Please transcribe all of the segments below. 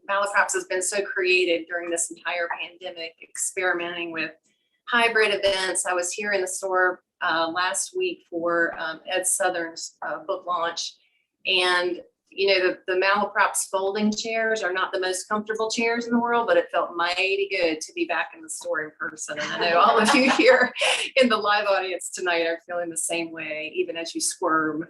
Malaprops has been so creative during this entire pandemic, experimenting with hybrid events. I was here in the store last week for Ed Southern's book launch, and the Malaprops folding chairs are not the most comfortable chairs in the world, but it felt mighty good to be back in the store in person. And I know all of you here in the live audience tonight are feeling the same way, even as you squirm.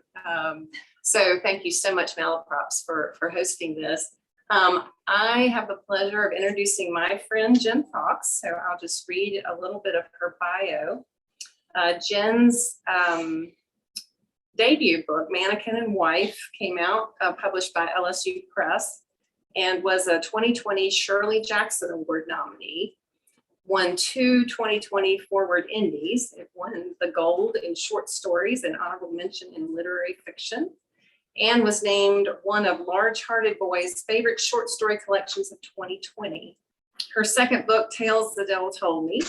So thank you so much, Malaprops, for hosting this. I have the pleasure of introducing my friend, Jen Fawkes. So I'll just read a little bit of her bio. Jen's debut book, Mannequin and Wife, came out, published by LSU Press, and was a 2020 Shirley Jackson Award nominee. Won 2 2020 Forward Indies. It won the gold in short stories and honorable mention in literary fiction, and was named one of Large Hearted Boy's favorite short story collections of 2020. Her second book, Tales the Devil Told Me,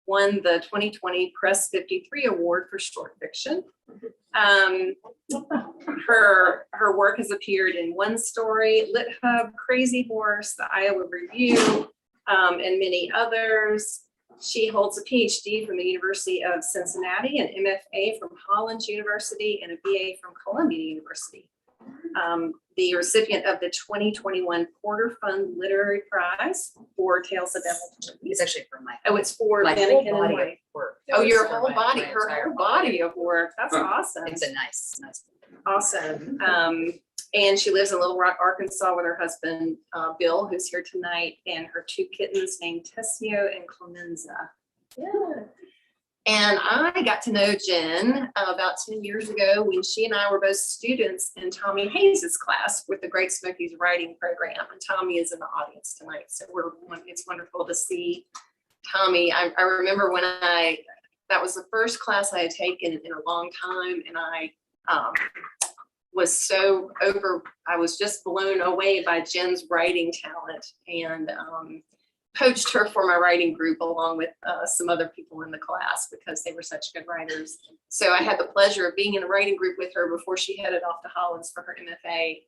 won the 2020 Press 53 Award for short fiction. Her work has appeared in One Story, Lit Hub, Crazyhorse, the Iowa Review, and many others. She holds a PhD from the University of Cincinnati, an MFA from Hollins University, and a BA from Columbia University. The recipient of the 2021 Porter Fund Literary Prize for Tales of Devil. It's actually for my. Oh, it's for my Mannequin whole and body of Wife. work. Oh, your For whole body, my her entire whole body of work. That's awesome. It's a nice. Awesome. And she lives in Little Rock, Arkansas with her husband, Bill, who's here tonight, and her 2 kittens named Tessio and Clemenza. Yeah. And I got to know Jen about 10 years ago when she and I were both students in Tommy Hayes's class with the Great Smokies writing program. And Tommy is in the audience tonight. So it's wonderful to see Tommy. I remember when that was the first class I had taken in a long time. And I was I was just blown away by Jen's writing talent, and coached her for my writing group along with some other people in the class because they were such good writers. So I had the pleasure of being in a writing group with her before she headed off to Hollins for her MFA.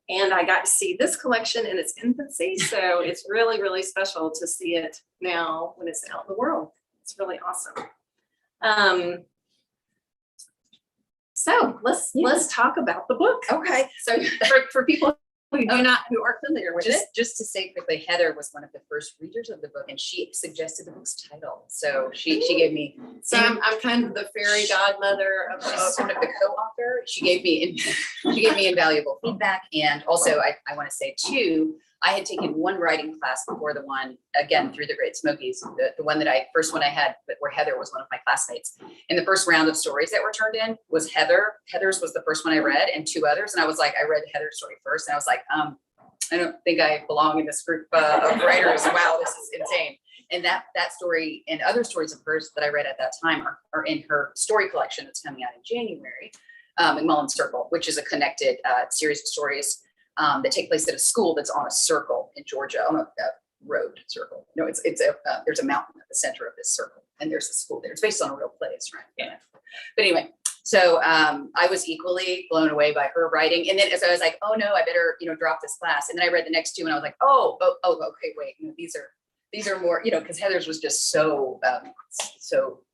And I got to see this collection in its infancy. So it's really, really special to see it now when it's out in the world. It's really awesome. So let's talk about the book. Okay. So for people who aren't familiar with it. Just to say quickly, Heather was one of the first readers of the book, and she suggested the book's title. So she gave me. So I'm kind of the fairy godmother of sort of the co-author. She gave me invaluable feedback, and also I want to say too, I had taken one writing class before the one, again, through the Great Smokies, the one that first one I had, but where Heather was one of my classmates. And the first round of stories that were turned in was Heather's was the first one I read, and 2 others. And I was like, I read Heather's story first, and I was like, I don't think I belong in this group of writers. Wow, this is insane. And that story and other stories of hers that I read at that time are in her story collection that's coming out in January, McMullen Circle, which is a connected series of stories that take place at a school that's on a circle in Georgia, on a road circle. No, there's a mountain at the center of this circle, and there's a school there. It's based on a real place, right? Yeah. But anyway, so I was equally blown away by her writing, and then as I was like, oh no, I better drop this class. And then I read the next 2, and I was like, oh, okay, wait, these are more, because Heather's was just so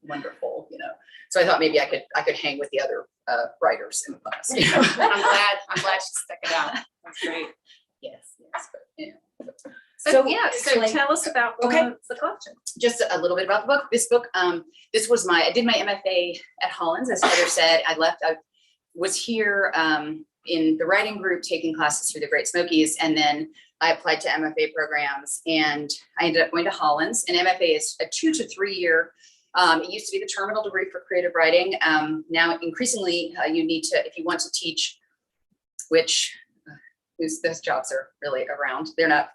wonderful, So I thought maybe I could hang with the other writers in the class. I'm glad she stuck it out. That's great. Yes, but yeah. So tell us about the collection. Just a little bit about the book. This book, I did my MFA at Hollins, as Heather said. I was here in the writing group taking classes through the Great Smokies, and then I applied to MFA programs, and I ended up going to Hollins. And MFA is a 2 to 3 year. It used to be the terminal degree for creative writing. Now, increasingly, you need to, if you want to teach, which those jobs are really around. They're not,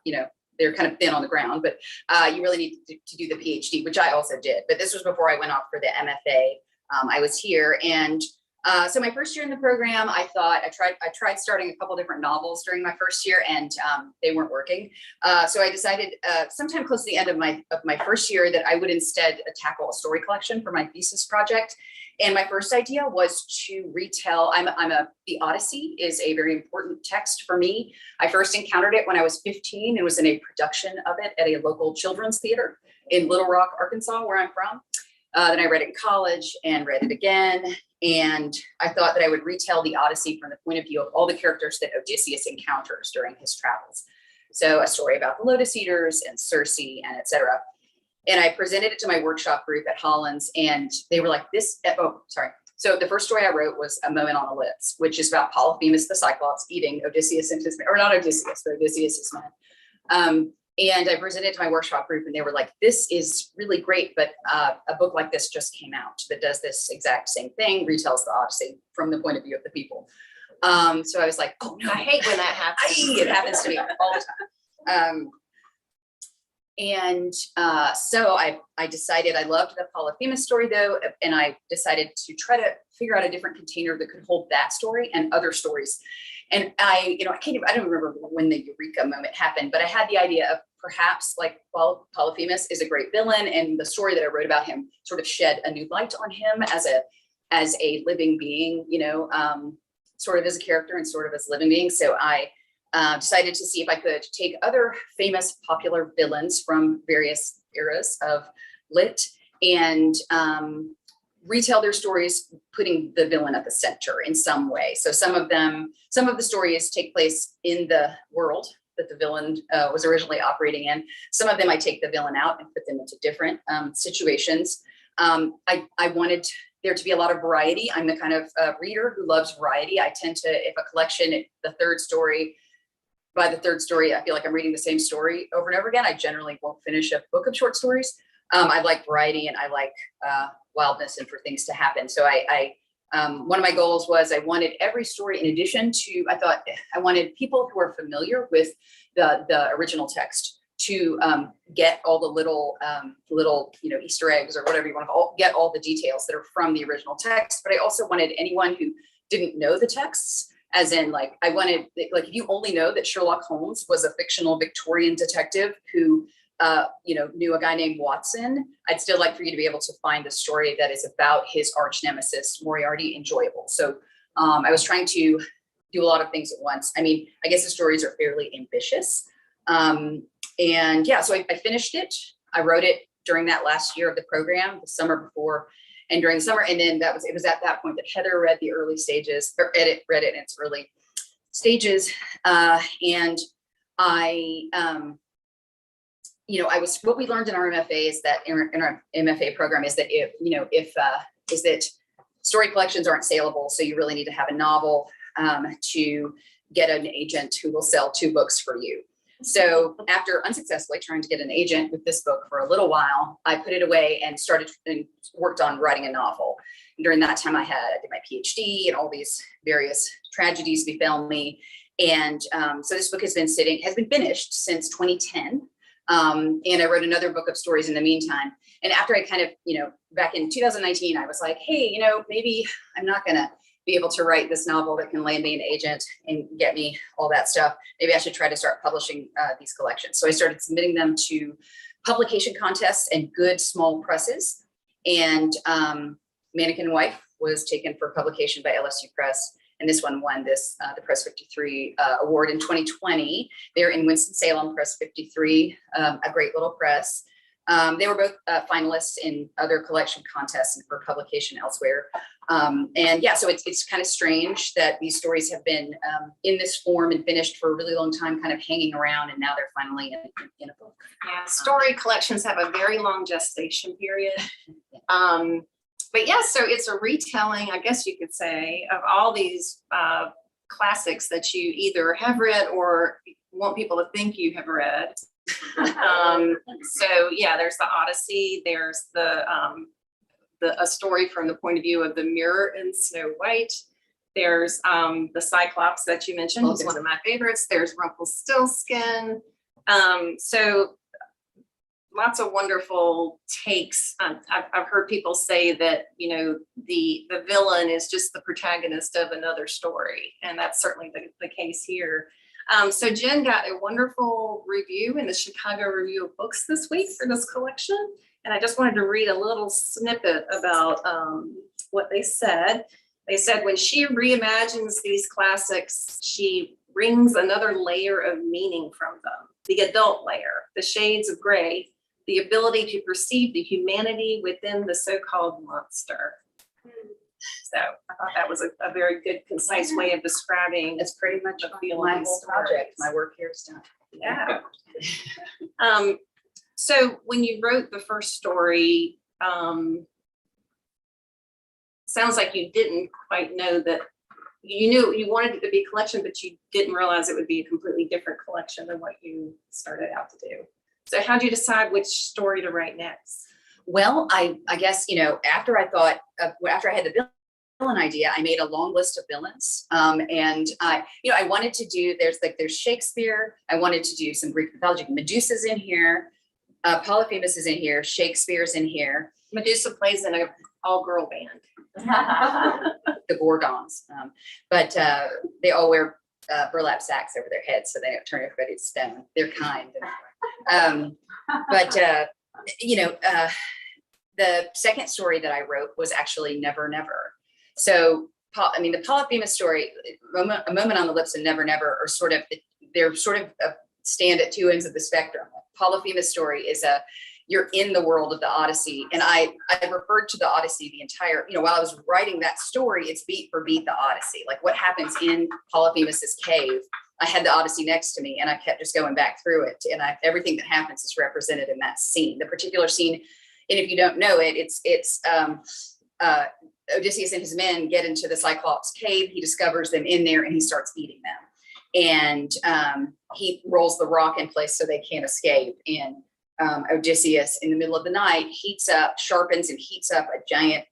they're kind of thin on the ground, but you really need to do the PhD, which I also did. But this was before I went off for the MFA. I was here, and so my first year in the program, I tried starting a couple different novels during my first year, and they weren't working. So I decided sometime close to the end of my first year that I would instead tackle a story collection for my thesis project. And my first idea was to retell, the Odyssey is a very important text for me. I first encountered it when I was 15 and was in a production of it at a local children's theater in Little Rock, Arkansas, where I'm from. Then I read it in college and read it again. And I thought that I would retell the Odyssey from the point of view of all the characters that Odysseus encounters during his travels. So a story about the Lotus Eaters and Circe and etc. And I presented it to my workshop group at Hollins, and they were like, So the first story I wrote was A Moment on the Lips, which is about Polyphemus the Cyclops eating Odysseus and his men, or not Odysseus, but Odysseus' men. And I presented it to my workshop group, and they were like, this is really great, but a book like this just came out that does this exact same thing, retells the Odyssey from the point of view of the people. So I was like, oh no. I hate when that happens. It happens to me all the time. So I decided, I loved the Polyphemus story though, and I decided to try to figure out a different container that could hold that story and other stories. And I don't remember when the eureka moment happened, but I had the idea of perhaps like, well, Polyphemus is a great villain, and the story that I wrote about him sort of shed a new light on him as a living being, sort of as a character and sort of as a living being. So I decided to see if I could take other famous popular villains from various eras of lit and retell their stories, putting the villain at the center in some way. So some of the stories take place in the world that the villain was originally operating in. Some of them I take the villain out and put them into different situations. I wanted there to be a lot of variety. I'm the kind of reader who loves variety. I tend to, if a collection, by the third story, I feel like I'm reading the same story over and over again. I generally won't finish a book of short stories. I like variety, and I like wildness and for things to happen. So one of my goals was I wanted every story, in addition to, I wanted people who are familiar with the original text to get all the little Easter eggs or whatever you want to call it, get all the details that are from the original text. But I also wanted anyone who didn't know the texts, as in I wanted, if you only know that Sherlock Holmes was a fictional Victorian detective who knew a guy named Watson, I'd still like for you to be able to find a story that is about his arch nemesis Moriarty enjoyable. So I was trying to do a lot of things at once. I mean, I guess the stories are fairly ambitious. So I finished it. I wrote it during that last year of the program, the summer before, and during the summer. And then it was at that point that Heather read the early stages, or read it in its early stages. And what we learned in our MFA is that in our MFA program is that is that story collections aren't saleable. So you really need to have a novel to get an agent who will sell 2 books for you. So after unsuccessfully trying to get an agent with this book for a little while, I put it away and worked on writing a novel. And during that time I did my PhD, and all these various tragedies befell me. And so this book has been finished since 2010. And I wrote another book of stories in the meantime. And after I kind of, back in 2019, I was like, hey, maybe I'm not going to be able to write this novel that can land me an agent and get me all that stuff. Maybe I should try to start publishing these collections. So I started submitting them to publication contests and good small presses. And Mannequin and Wife was taken for publication by LSU Press. And this one won the Press 53 award in 2020. They're in Winston-Salem, Press 53, a great little press. They were both finalists in other collection contests and for publication elsewhere. So it's kind of strange that these stories have been in this form and finished for a really long time, kind of hanging around, and now they're finally in a book. Yeah, story collections have a very long gestation period. So it's a retelling, I guess you could say, of all these classics that you either have read or want people to think you have read. There's the Odyssey, there's a story from the point of view of the mirror in Snow White. There's the Cyclops that you mentioned, who's one of my favorites. There's Rumpelstiltskin. So lots of wonderful takes. I've heard people say that, the villain is just the protagonist of another story. And that's certainly the case here. So Jen got a wonderful review in the Chicago Review of Books this week for this collection. And I just wanted to read a little snippet about what they said. They said, when she reimagines these classics, she brings another layer of meaning from them. The adult layer, the shades of gray, the ability to perceive the humanity within the so-called monster. So I thought that was a very good, concise way of describing. It's pretty much the feel my of these whole project. stories. My work here is done. Yeah. So when you wrote the first story, sounds like you didn't quite know that you knew you wanted it to be a collection, but you didn't realize it would be a completely different collection than what you started out to do. So how did you decide which story to write next? Well, I guess, after I had the villain idea, I made a long list of villains. And I wanted to do, there's Shakespeare. I wanted to do some Greek mythology. Medusa's in here. Polyphemus is in here. Shakespeare's in here. Medusa plays in an all-girl band. The Gorgons. But they all wear burlap sacks over their heads so they don't turn everybody to stone. They're kind. The second story that I wrote was actually Never Never. So, the Polyphemus story, A Moment on the Lips and Never Never are stand at two ends of the spectrum. Polyphemus story is you're in the world of the Odyssey. And I referred to the Odyssey the entire, while I was writing that story, it's beat for beat the Odyssey. Like what happens in Polyphemus's cave, I had the Odyssey next to me and I kept just going back through it. And everything that happens is represented in that scene. The particular scene, and if you don't know it, it's Odysseus and his men get into the Cyclops cave. He discovers them in there and he starts eating them. And he rolls the rock in place so they can't escape. And Odysseus, in the middle of the night, sharpens and heats up a giant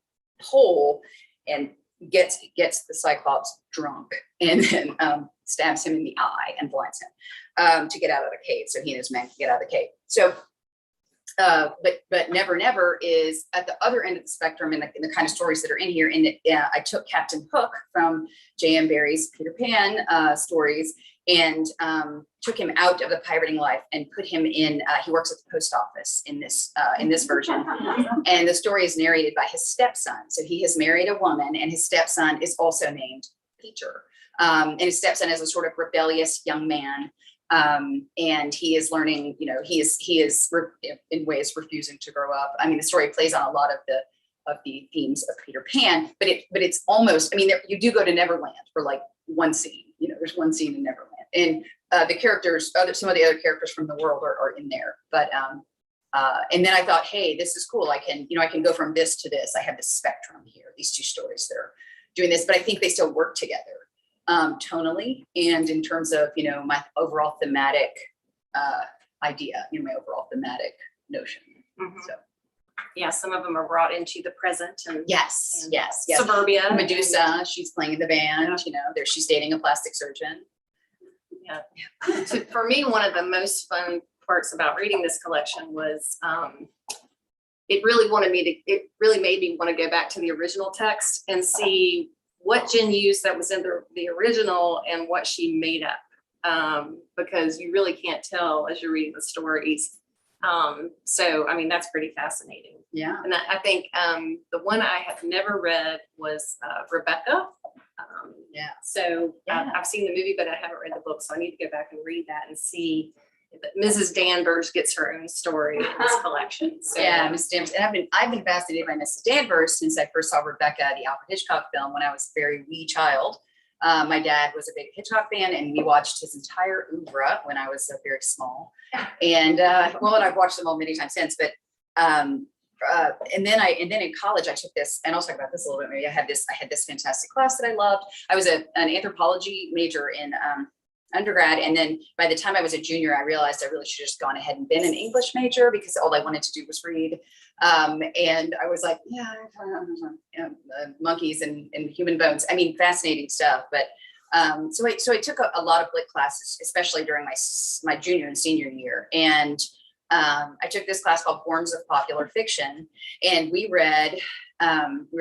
pole and gets the Cyclops drunk and then stabs him in the eye and blinds him to get out of the cave. So he and his men can get out of the cave. So, but Never Never is at the other end of the spectrum in the kind of stories that are in here. And I took Captain Hook from J.M. Barrie's Peter Pan stories and took him out of the pirating life and put him in, he works at the post office in this version. And the story is narrated by his stepson. So he has married a woman and his stepson is also named Peter. And his stepson is a sort of rebellious young man. And he is learning, he is in ways refusing to grow up. The story plays on a lot of the themes of Peter Pan, but it's almost, you do go to Neverland for like one scene, there's one scene in Neverland. And the characters, some of the other characters from the world are in there. But and then I thought, hey, this is cool. I can go from this to this. I have this spectrum here, these two stories that are doing this, but I think they still work together tonally and in terms of my overall thematic idea, my overall thematic notion. Mm-hmm. So. Yeah, some of them are brought into the present and yes. Suburbia. Medusa, she's playing in the band, she's dating a plastic surgeon. Yeah. So for me, one of the most fun parts about reading this collection was it really made me want to go back to the original text and see what Jen used that was in the original and what she made up. Because you really can't tell as you're reading the stories. So that's pretty fascinating. Yeah. And I think the one I have never read was Rebecca. So I've seen the movie, but I haven't read the book. So I need to go back and read that and see if Mrs. Danvers gets her own story in this collection. So, yeah, Mrs. Danvers. And I've been fascinated by Mrs. Danvers since I first saw Rebecca, the Alfred Hitchcock film, when I was a very wee child. My dad was a big Hitchcock fan, and we watched his entire oeuvre when I was very small. And and I've watched them all many times since. But and then in college I took this, and I'll talk about this a little bit. Maybe I had this fantastic class that I loved. I was an anthropology major in undergrad, and then by the time I was a junior, I realized I really should have just gone ahead and been an English major because all I wanted to do was read. And I was like, monkeys and human bones. Fascinating stuff. But so I took a lot of lit classes, especially during my junior and senior year. And I took this class called Forms of Popular Fiction, and we read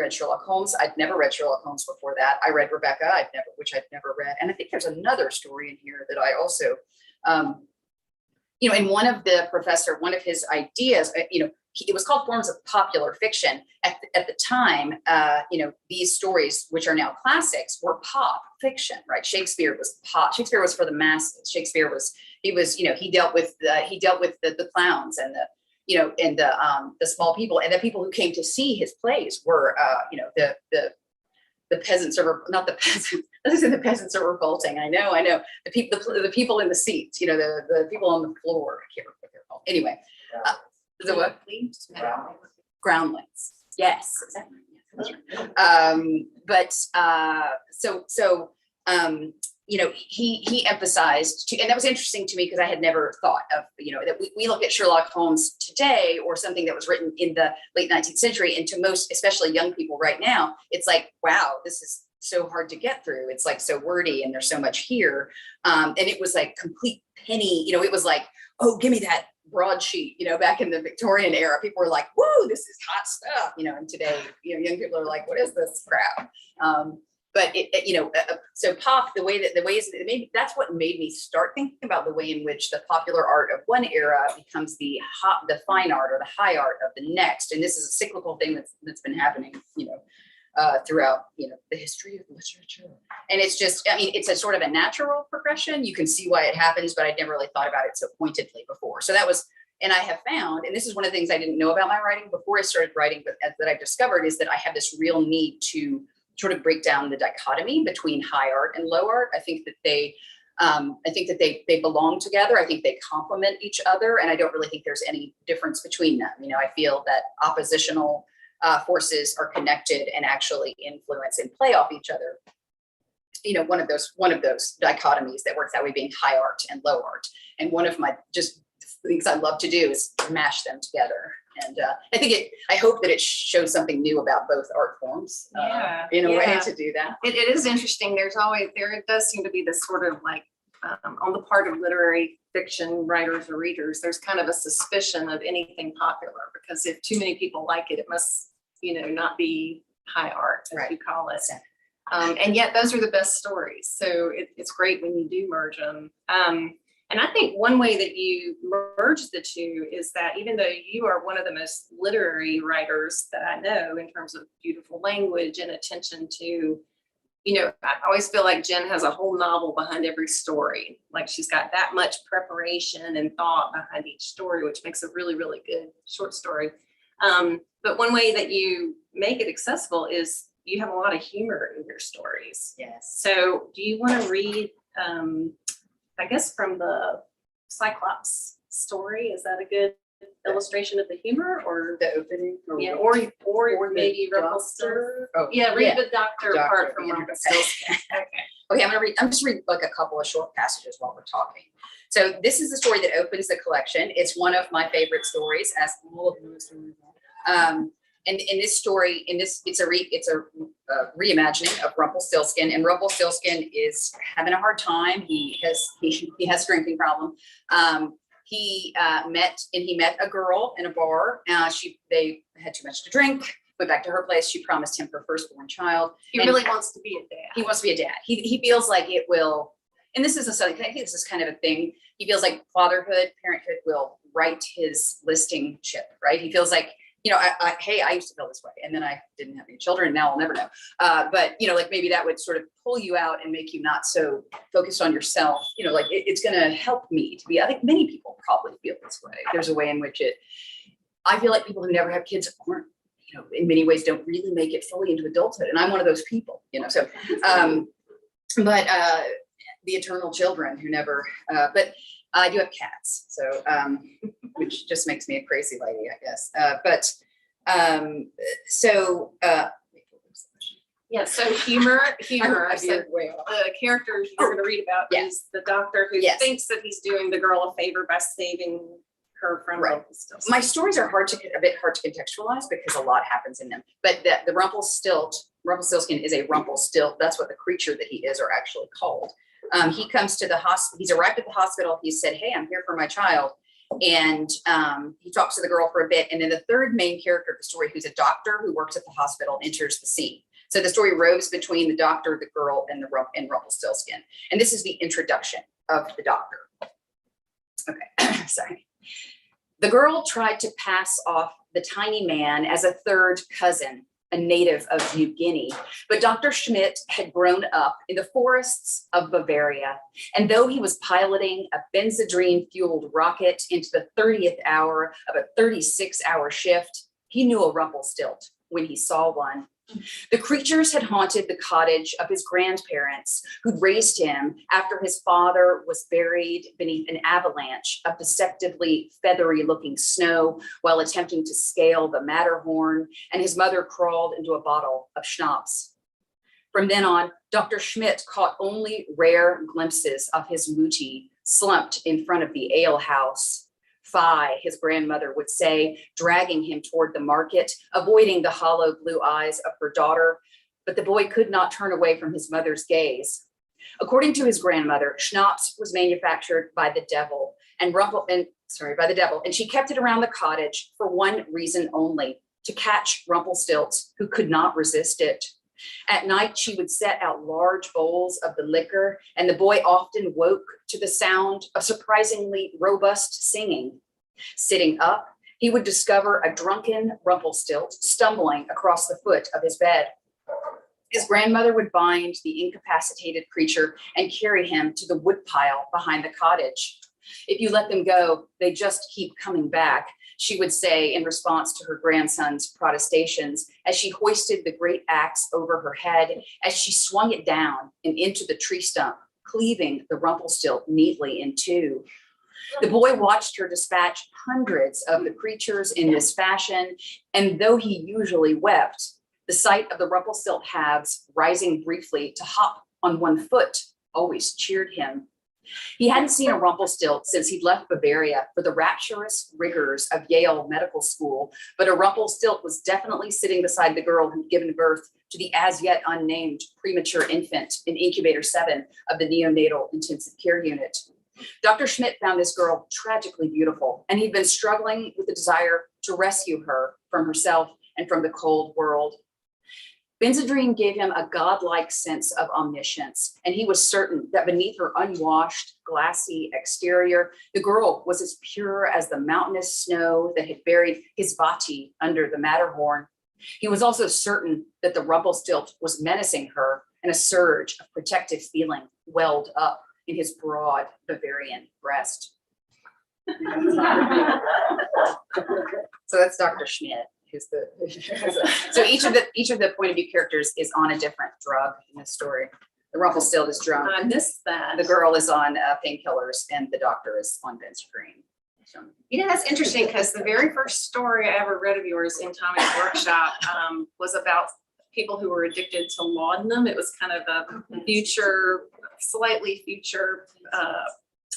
Sherlock Holmes. I'd never read Sherlock Holmes before that. I read Rebecca, which I'd never read. And I think there's another story in here that I also, and one of his ideas, it was called Forms of Popular Fiction. At the time, these stories, which are now classics, were pop fiction, right? Shakespeare was pop. Shakespeare was for the masses. He dealt with the clowns and the small people, and the people who came to see his plays were, the peasants are not the peasants. Let's say the peasants are revolting. I know. The people in the seats, the people on the floor. I can't remember what they're called. Anyway, the what? Groundlings. Yes, exactly. He emphasized, and that was interesting to me because I had never thought of, that we look at Sherlock Holmes today or something that was written in the late 19th century, and to most, especially young people right now, it's like, wow, this is so hard to get through. It's like so wordy and there's so much here. And it was like complete penny, it was like, oh, give me that broadsheet, back in the Victorian era, people were like, woo, this is hot stuff, and today, young people are like, what is this crap? But so pop, maybe that's what made me start thinking about the way in which the popular art of one era becomes the fine art or the high art of the next. And this is a cyclical thing that's been happening, throughout, the history of literature. And it's just, it's a sort of a natural progression. You can see why it happens, but I'd never really thought about it so pointedly before. So that was, and I have found, and this is one of the things I didn't know about my writing before I started writing, but that I've discovered is that I have this real need to sort of break down the dichotomy between high art and low art. I think that they belong together. I think they complement each other. And I don't really think there's any difference between them. I feel that oppositional forces are connected and actually influence and play off each other. One of those dichotomies that works that way being high art and low art. And one of my just things I love to do is mash them together. And I hope that it shows something new about both art forms in a way to do that. It is interesting. There does seem to be this sort of like, on the part of literary fiction writers or readers, there's kind of a suspicion of anything popular, because if too many people like it, it must, not be high art, as you call it. And yet those are the best stories. So it's great when you do merge them. And I think one way that you merge the two is that even though you are one of the most literary writers that I know in terms of beautiful language and attention to, I always feel like Jen has a whole novel behind every story. Like she's got that much preparation and thought behind each story, which makes a really, really good short story. But one way that you make it accessible is you have a lot of humor in your stories. Yes. So do you want to read, I guess from the Cyclops story, is that a good illustration of the humor, or the opening? Or maybe Rumpelstiltskin? Read the doctor part from Rumpelstiltskin. Okay, I'm just read like a couple of short passages while we're talking. So this is the story that opens the collection. It's one of my favorite stories, as all of the stories are. And in this story, it's a reimagining of Rumpelstiltskin, and Rumpelstiltskin is having a hard time. He has a drinking problem. He met a girl in a bar. They had too much to drink. Went back to her place. She promised him her firstborn child. He really wants to be a dad. He wants to be a dad. He feels like it will. And this isn't something. I think this is kind of a thing. He feels like parenthood will right his listing ship. Right. He feels like, I used to feel this way, and then I didn't have any children, and now I'll never know. But like maybe that would sort of pull you out and make you not so focused on yourself. Like it's going to help me to be. I think many people probably feel this way. There's a way in which I feel like people who never have kids aren't, in many ways don't really make it fully into adulthood, and I'm one of those people. So, but the eternal children who never. But I do have cats, so which just makes me a crazy lady, I guess. So humor. So the characters you're going to read about is the doctor who thinks that he's doing the girl a favor by saving her from Rumpelstiltskin. My stories are a bit hard to contextualize because a lot happens in them. But the Rumpelstiltskin is a Rumpelstilt. That's what the creature that he is are actually called. He comes to the hospital. He's arrived at the hospital. He said, "Hey, I'm here for my child." And he talks to the girl for a bit. And then the third main character of the story, who's a doctor who works at the hospital, enters the scene. So the story roves between the doctor, the girl, and Rumpelstiltskin. And this is the introduction of the doctor. Okay, sorry. The girl tried to pass off the tiny man as a third cousin, a native of New Guinea, but Dr. Schmidt had grown up in the forests of Bavaria, and though he was piloting a benzodrine-fueled rocket into the 30th hour of a 36-hour shift, he knew a Rumpelstilt when he saw one. The creatures had haunted the cottage of his grandparents, who'd raised him after his father was buried beneath an avalanche of deceptively feathery-looking snow while attempting to scale the Matterhorn, and his mother crawled into a bottle of schnapps. From then on, Dr. Schmidt caught only rare glimpses of his Mutti slumped in front of the alehouse. Fie, his grandmother would say, dragging him toward the market, avoiding the hollow blue eyes of her daughter. But the boy could not turn away from his mother's gaze. According to his grandmother, schnapps was manufactured by the devil, and she kept it around the cottage for one reason only: to catch Rumpelstilts who could not resist it. At night, she would set out large bowls of the liquor, and the boy often woke to the sound of surprisingly robust singing. Sitting up, he would discover a drunken Rumpelstilt stumbling across the foot of his bed. His grandmother would bind the incapacitated creature and carry him to the woodpile behind the cottage. If you let them go, they just keep coming back, she would say in response to her grandson's protestations, as she hoisted the great axe over her head, as she swung it down and into the tree stump, cleaving the Rumpelstilt neatly in two. The boy watched her dispatch hundreds of the creatures in this fashion, and though he usually wept, the sight of the Rumpelstilt halves rising briefly to hop on one foot always cheered him. He hadn't seen a Rumpelstilt since he'd left Bavaria for the rapturous rigors of Yale Medical School, but a Rumpelstilt was definitely sitting beside the girl who'd given birth to the as yet unnamed premature infant in Incubator 7 of the neonatal intensive care unit. Dr. Schmidt found this girl tragically beautiful, and he'd been struggling with the desire to rescue her from herself and from the cold world. Benzodrine gave him a godlike sense of omniscience, and he was certain that beneath her unwashed, glassy exterior, the girl was as pure as the mountainous snow that had buried his Vati under the Matterhorn. He was also certain that the Rumpelstilt was menacing her, and a surge of protective feeling welled up in his broad Bavarian breast. So that's Dr. Schmidt. So each of the point of view characters is on a different drug in this story. The Rumpelstilt is drunk. I missed that. The girl is on painkillers, and the doctor is on Benzodrine. So, you know, that's interesting because the very first story I ever read of yours in Tommy's workshop was about people who were addicted to laudanum. It was kind of a future, slightly future.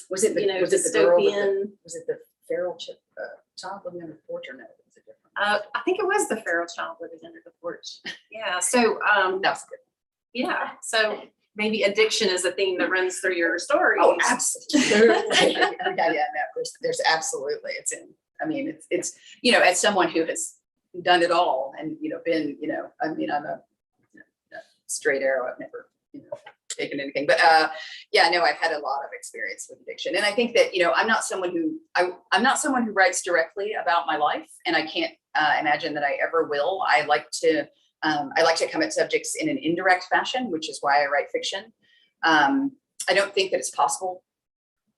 Was it the dystopian? Was it the feral child living under the porch, or no? I think it was the feral child living under the porch. Yeah. So that's good. Yeah. So maybe addiction is a theme that runs through your story. Oh, absolutely. yeah. No, there's absolutely. It's in. I mean, it's as someone who has done it all and been I'm a straight arrow. I've never taken anything, but I've had a lot of experience with addiction, and I think that I'm not someone who writes directly about my life, and I can't imagine that I ever will. I like to come at subjects in an indirect fashion, which is why I write fiction. I don't think that it's possible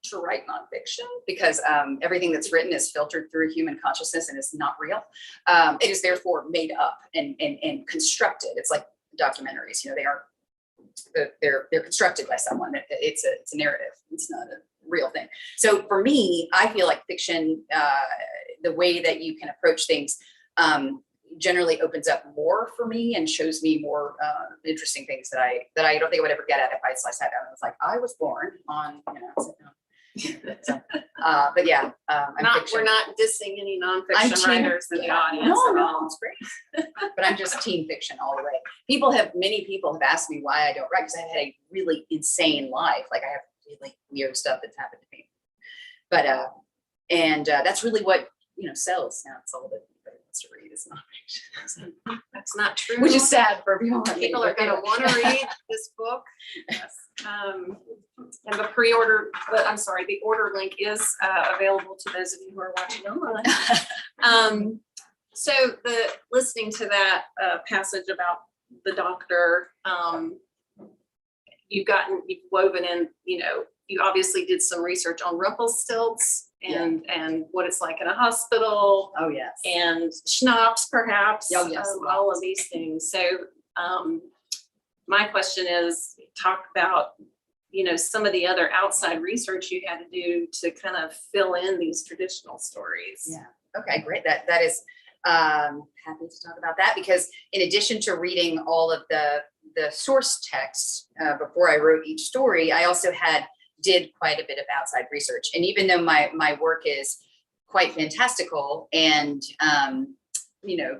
to write nonfiction because everything that's written is filtered through human consciousness and is not real. It is therefore made up and constructed. It's like documentaries. They're constructed by someone. It's a narrative. It's not a real thing. So for me, I feel like fiction, the way that you can approach things, generally opens up more for me and shows me more interesting things that I don't think I would ever get at if I sat down and was like, I was born on, but yeah, we're not dissing any nonfiction writers in the audience. No, it's great. But I'm just teen fiction all the way. Many people have asked me why I don't write, because I've had a really insane life. Like I have really weird stuff that's happened to me. But And that's really what, sells now. It's all that anybody wants to read is nonfiction. That's not true. Which is sad for everyone. People are gonna want to read this book. Yes. And the the order link is available to those of you who are watching online. So listening to that passage about the doctor, you've woven in, you obviously did some research on Rumpelstilts and what it's like in a hospital. Oh, yes. And schnapps, perhaps. Oh, yes. All of these things. So my question is, talk about, some of the other outside research you had to do to kind of fill in these traditional stories. Yeah. Okay, great. That is happy to talk about that, because in addition to reading all of the source texts before I wrote each story, I also did quite a bit of outside research. And even though my work is quite fantastical and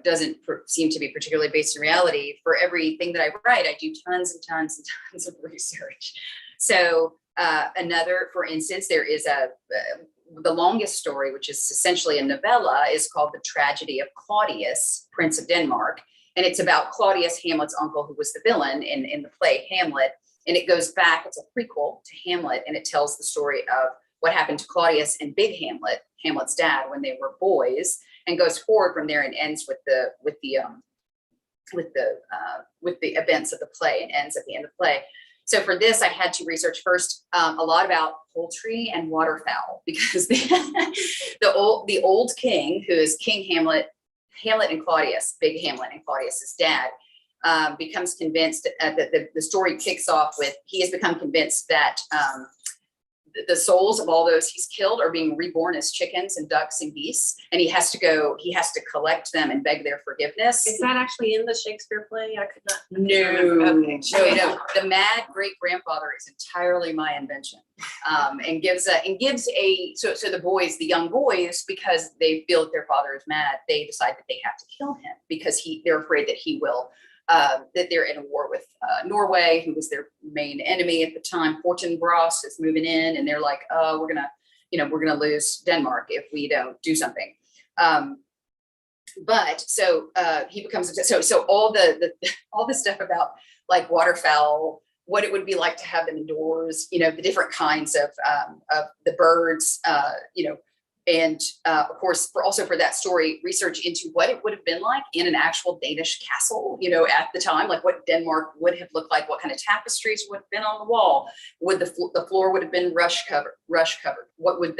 doesn't seem to be particularly based in reality, for everything that I write, I do tons and tons and tons of research. So for instance, there is the longest story, which is essentially a novella, is called The Tragedy of Claudius, Prince of Denmark. And it's about Claudius, Hamlet's uncle, who was the villain in the play Hamlet. And it goes back, it's a prequel to Hamlet, and it tells the story of what happened to Claudius and Big Hamlet, Hamlet's dad, when they were boys, and goes forward from there and ends with the events of the play, and ends at the end of the play. So for this, I had to research first a lot about poultry and waterfowl, because the old king, who is King Hamlet and Claudius, Big Hamlet and Claudius's dad, becomes convinced that the story kicks off with, he has become convinced that the souls of all those he's killed are being reborn as chickens and ducks and geese, and he has to collect them and beg their forgiveness. Is that actually in the Shakespeare play? I could not. No, the mad great grandfather is entirely my invention, and gives so the young boys, because they feel that their father is mad, they decide that they have to kill him because they're afraid that he will. That they're in a war with Norway, who was their main enemy at the time. Fortinbras is moving in, and they're like, we're gonna lose Denmark if we don't do something. But he becomes so all the stuff about like waterfowl, what it would be like to have them indoors, the different kinds of the birds, and of course, for that story, research into what it would have been like in an actual Danish castle, at the time, like what Denmark would have looked like, what kind of tapestries would have been on the wall, would the floor would have been rush covered, what would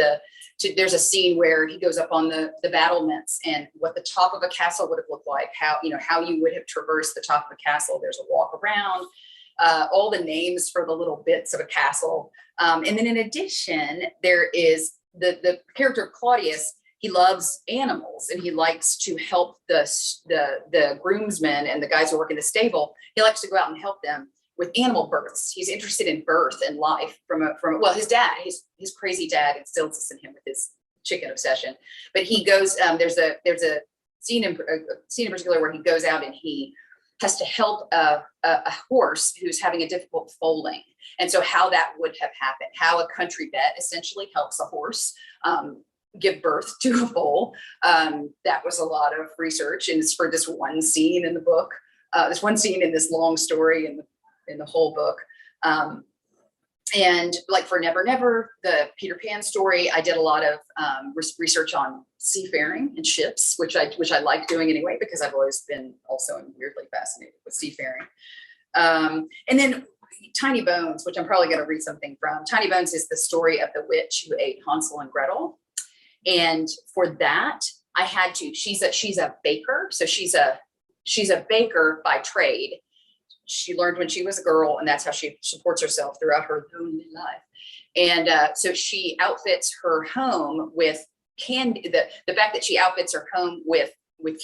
there's a scene where he goes up on the battlements, and what the top of a castle would have looked like, how you would have traversed the top of a castle. There's a walk around, all the names for the little bits of a castle, and then in addition, there is the character Claudius. He loves animals, and he likes to help the groomsmen and the guys who work in the stable. He likes to go out and help them with animal births. He's interested in birth and life from his dad. His crazy dad instills this in him with his chicken obsession. But he goes. There's a scene in particular where he goes out and he has to help a horse who's having a difficult foaling. And so how that would have happened, how a country vet essentially helps a horse give birth to a foal. That was a lot of research, and it's for this one scene in the book, this one scene in this long story in the whole book. And like for Never Never, the Peter Pan story, I did a lot of research on seafaring and ships, which I like doing anyway, because I've always been also weirdly fascinated with seafaring. And then Tiny Bones, which I'm probably going to read something from. Tiny Bones is the story of the witch who ate Hansel and Gretel. And for that, I had to, she's a baker. So she's a baker by trade. She learned when she was a girl, and that's how she supports herself throughout her lonely life. And so she outfits her home with candy. The fact that she outfits her home with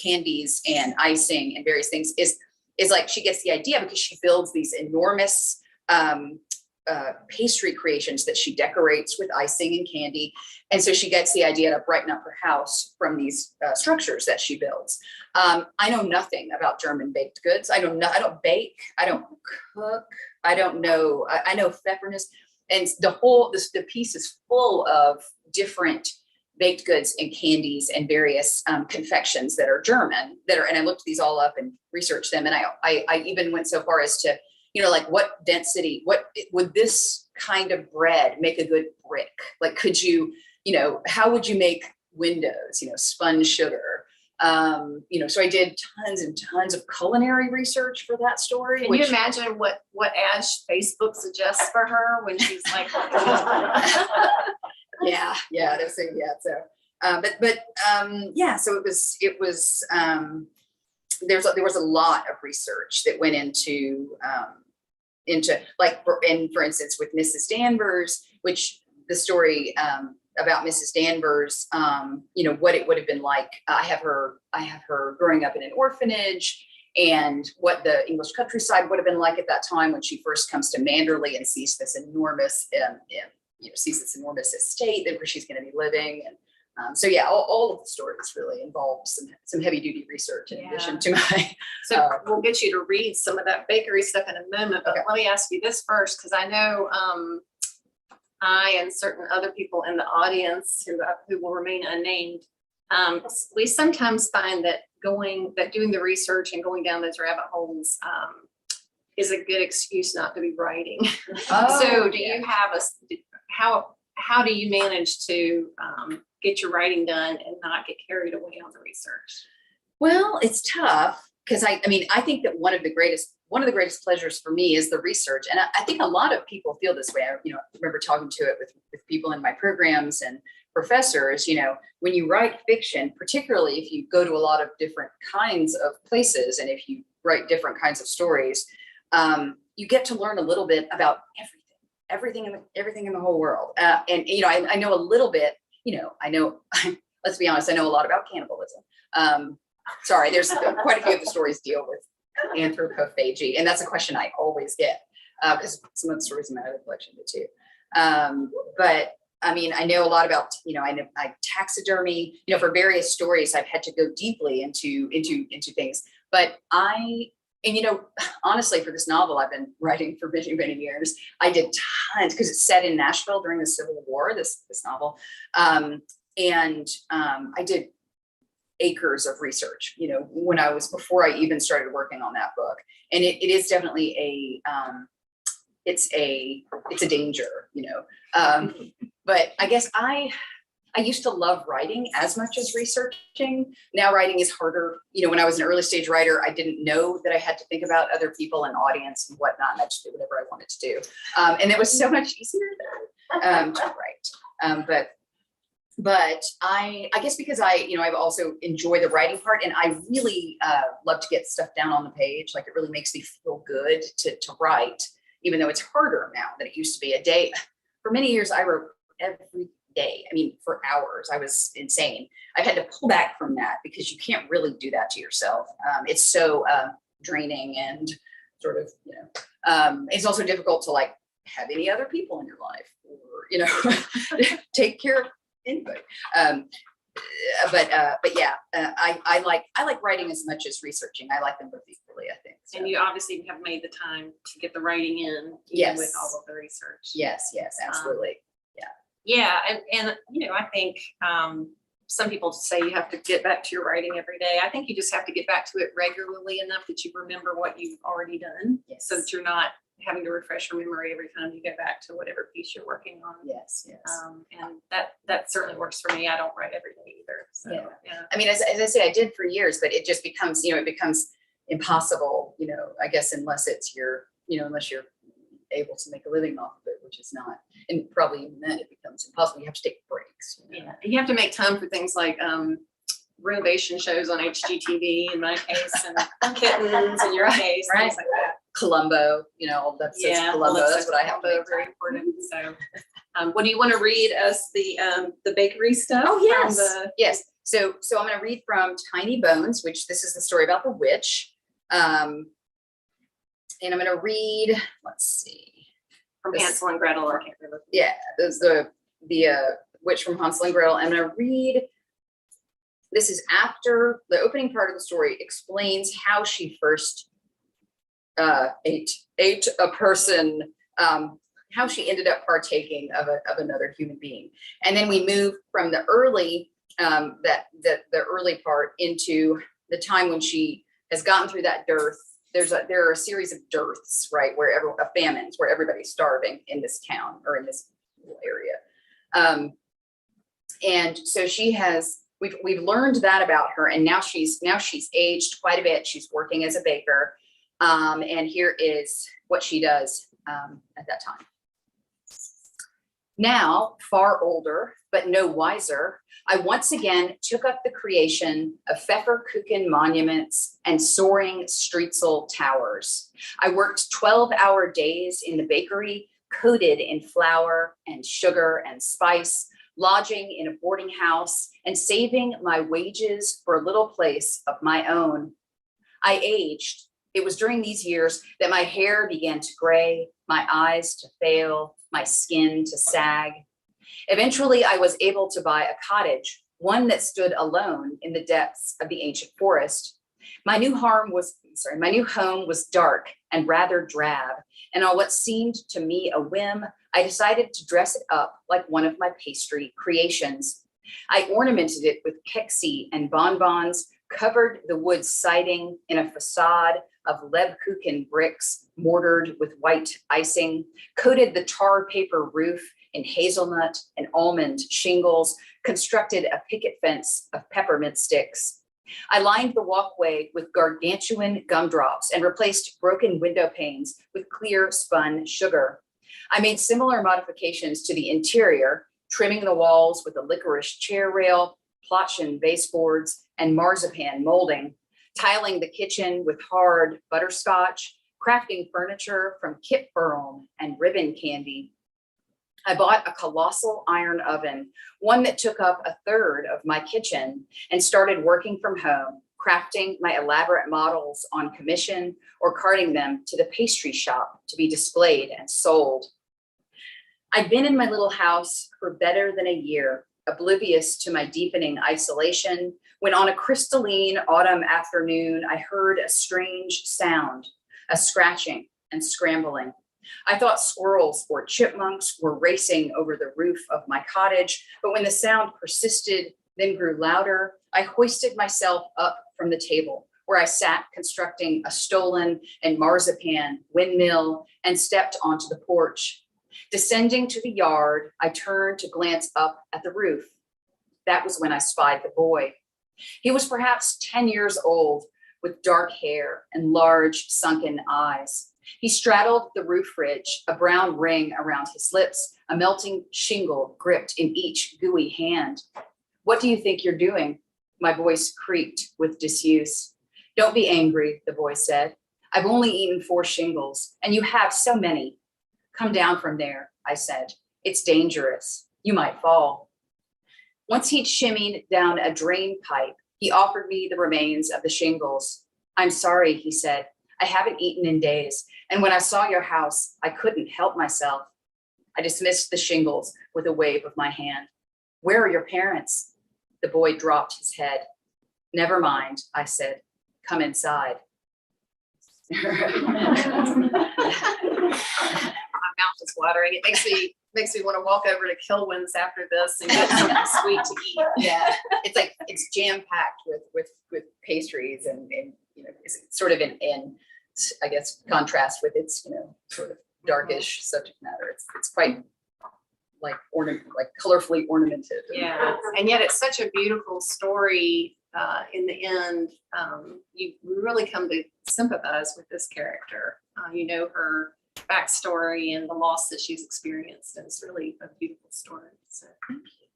candies and icing and various things is like, she gets the idea because she builds these enormous pastry creations that she decorates with icing and candy. And so she gets the idea to brighten up her house from these structures that she builds. I know nothing about German baked goods. I don't bake. I don't cook. I don't know. I know Pfefferness, and the piece is full of different baked goods and candies and various confections that are German and I looked these all up and researched them. And I even went so far as to, like what density, what would this kind of bread make a good brick? Like, could you, how would you make windows, spun sugar? So I did tons and tons of culinary research for that story. Can you imagine what ads Facebook suggests for her when she's like, yeah. So, so it was, there was a lot of research that went into like, for instance, with Mrs. Danvers, which the story, about Mrs. Danvers, what it would have been like. I have her growing up in an orphanage, and what the English countryside would have been like at that time when she first comes to Manderley and sees this enormous, estate where she's going to be living. And all of the stories really involved some heavy duty research in addition to my. So we'll get you to read some of that bakery stuff in a moment, but let me ask you this first, because I know I and certain other people in the audience who will remain unnamed, we sometimes find that doing the research and going down those rabbit holes is a good excuse not to be writing. So do you have how do you manage to get your writing done and not get carried away on the research? Well, it's tough because I think that one of the greatest pleasures for me is the research. And I think a lot of people feel this way. I remember talking to it with people in my programs and professors, when you write fiction, particularly if you go to a lot of different kinds of places and if you write different kinds of stories, you get to learn a little bit about everything in the whole world. I know a little bit, let's be honest, I know a lot about cannibalism. Sorry, there's quite a few of the stories deal with anthropophagy, and that's a question I always get because some of the stories in my other collection did too. But I know a lot about, I taxidermy, for various stories, I've had to go deeply into things. But honestly, for this novel, I've been writing for many, many years. I did tons because it's set in Nashville during the Civil War, this novel. I did acres of research, before I even started working on that book. And it is definitely it's a danger, but I guess I used to love writing as much as researching. Now writing is harder. When I was an early stage writer, I didn't know that I had to think about other people and audience and whatnot, and I just did whatever I wanted to do. And it was so much easier to write. But I guess because I've also enjoyed the writing part, and I really love to get stuff down on the page. Like, it really makes me feel good to write, even though it's harder now than it used to be. A day, for many years, I wrote every day. For hours. I was insane. I've had to pull back from that because you can't really do that to yourself. It's so draining and sort of, it's also difficult to like have any other people in your life or, take care of input. But yeah, I like writing as much as researching. I like them both equally, I think. So. And you obviously have made the time to get the writing in, yes, with all of the research. Yes, absolutely. Yeah, and I think some people say you have to get back to your writing every day. I think you just have to get back to it regularly enough that you remember what you've already done, so that you're not having to refresh your memory every time you go back to whatever piece you're working on. Yes. And that certainly works for me. I don't write every day either. So, yeah. As I say, I did for years, but it just becomes, it becomes impossible, I guess, unless you're able to make a living off of it, which is not, and probably even then it becomes impossible. You have to take breaks. Yeah, you have to make time for things like renovation shows on HGTV in my case, and Kittens in your case, right. Things like that. Columbo, all the episodes of Columbo. That's what I have to make. Very important. So, what do you want to read us the bakery stuff? Oh yes, yes. So I'm going to read from Tiny Bones, which this is the story about the witch. And I'm going to read. Let's see. From Hansel and Gretel. Yeah, there's the witch from Hansel and Gretel. I'm going to read. This is after the opening part of the story explains how she first ate a person ended up partaking of another human being. And then we move from the early, the early part into the time when she has gotten through that dearth. There are a series of dearths, right, famines, where everybody's starving in this town or in this little area. And so we've learned that about her, and now she's aged quite a bit. She's working as a baker. And here is what she does at that time. Now, far older, but no wiser, I once again took up the creation of Pfefferkuchen monuments and soaring streetzel towers. I worked 12-hour days in the bakery, coated in flour and sugar and spice, lodging in a boarding house and saving my wages for a little place of my own. I aged. It was during these years that my hair began to gray, my eyes to fail, my skin to sag. Eventually, I was able to buy a cottage, one that stood alone in the depths of the ancient forest. My new home was dark and rather drab, and on what seemed to me a whim, I decided to dress it up like one of my pastry creations. I ornamented it with keksi and bonbons, covered the wood siding in a facade of Lebkuchen bricks mortared with white icing, coated the tar paper roof in hazelnut and almond shingles, constructed a picket fence of peppermint sticks. I lined the walkway with gargantuan gumdrops and replaced broken window panes with clear spun sugar. I made similar modifications to the interior, trimming the walls with a licorice chair rail, Plotchen baseboards, and marzipan molding, tiling the kitchen with hard butterscotch, crafting furniture from kip burlm and ribbon candy. I bought a colossal iron oven, one that took up a third of my kitchen, and started working from home, crafting my elaborate models on commission or carting them to the pastry shop to be displayed and sold. I'd been in my little house for better than a year, oblivious to my deepening isolation, when on a crystalline autumn afternoon, I heard a strange sound, a scratching and scrambling. I thought squirrels or chipmunks were racing over the roof of my cottage, but when the sound persisted, then grew louder, I hoisted myself up from the table, where I sat constructing a stolen and marzipan windmill, and stepped onto the porch. Descending to the yard, I turned to glance up at the roof. That was when I spied the boy. He was perhaps 10 years old, with dark hair and large sunken eyes. He straddled the roof ridge, a brown ring around his lips, a melting shingle gripped in each gooey hand. "What do you think you're doing?" My voice creaked with disuse. "Don't be angry," the boy said. "I've only eaten 4 shingles, and you have so many." "Come down from there," I said. "It's dangerous. You might fall." Once he'd shimmied down a drain pipe, he offered me the remains of the shingles. "I'm sorry," he said. "I haven't eaten in days, and when I saw your house, I couldn't help myself." I dismissed the shingles with a wave of my hand. "Where are your parents?" The boy dropped his head. "Never mind," I said. "Come inside." My mouth is watering. It makes me want to walk over to Kilwin's after this and get something sweet to eat. Yeah, it's jam packed with pastries and it's sort of in I guess contrast with its sort of darkish subject matter. It's quite like colorfully ornamented. Yeah, and yet it's such a beautiful story. In the end, you really come to sympathize with this character. Her backstory and the loss that she's experienced, and it's really a beautiful story. So thank you.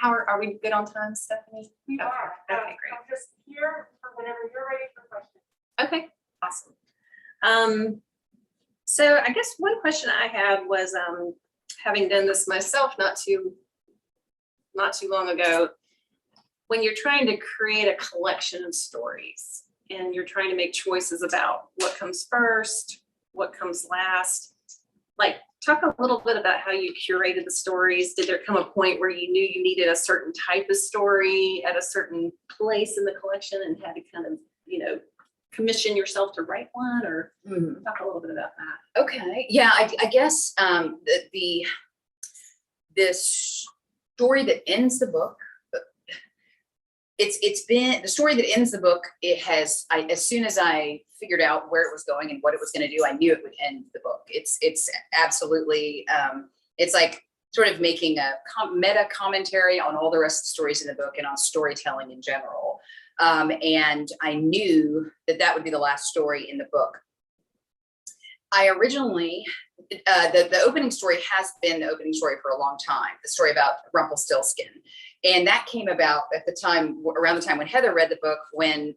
Are we good on time, Stephanie? We are. Okay, great. I'm just here for whenever you're ready for questions. Okay, awesome. So I guess one question I had was, having done this myself not too long ago, when you're trying to create a collection of stories and you're trying to make choices about what comes first, what comes last, like talk a little bit about how you curated the stories. Did there come a point where you knew you needed a certain type of story at a certain place in the collection and had to kind of, commission yourself to write one, or Mhm. talk a little bit about that? Okay, yeah, I guess this story that ends the book, it's been the story that ends the book. As soon as I figured out where it was going and what it was going to do, I knew it would end the book. It's absolutely it's like sort of making a meta commentary on all the rest of the stories in the book and on storytelling in general. And I knew that would be the last story in the book. I originally, the opening story has been the opening story for a long time, the story about Rumpelstiltskin. And that came about at the time, around the time when Heather read the book, when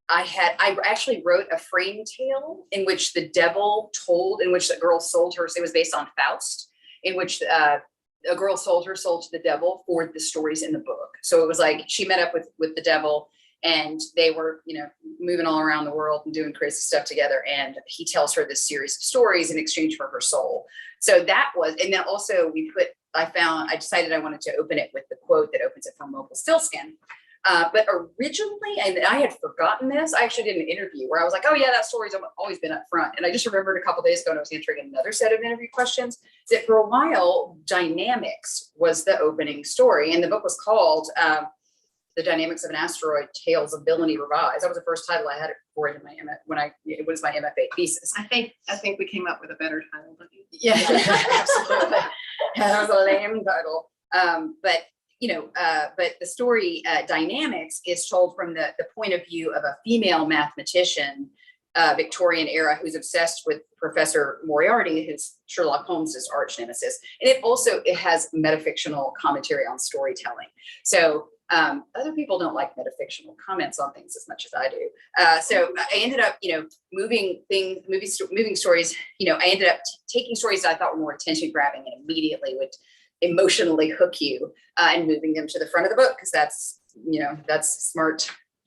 I actually wrote a frame tale in which the devil told, in which the girl sold her, so it was based on Faust, in which a girl sold her soul to the devil for the stories in the book. So it was like she met up with the devil, and they were, moving all around the world and doing crazy stuff together. And he tells her this series of stories in exchange for her soul. So that was, and then also I decided I wanted to open it with the quote that opens it from Rumpelstiltskin. But originally, and I had forgotten this, I actually did an interview where I was like, oh yeah, that story's always been up front. And I just remembered a couple of days ago when I was answering another set of interview questions that for a while, Dynamics was the opening story. And the book was called The Dynamics of an Asteroid, Tales of Villainy Revised. That was the first title I had for it in my it was my MFA thesis. I think we came up with a better title, don't you? Yeah, absolutely. That was a lame title. But the story Dynamics is told from the point of view of a female mathematician, Victorian era, who's obsessed with Professor Moriarty, who's Sherlock Holmes's arch nemesis. And it has metafictional commentary on storytelling. So other people don't like metafictional comments on things as much as I do. So I ended up, moving stories. I ended up taking stories that I thought were more attention grabbing and immediately would emotionally hook you, and moving them to the front of the book, because that's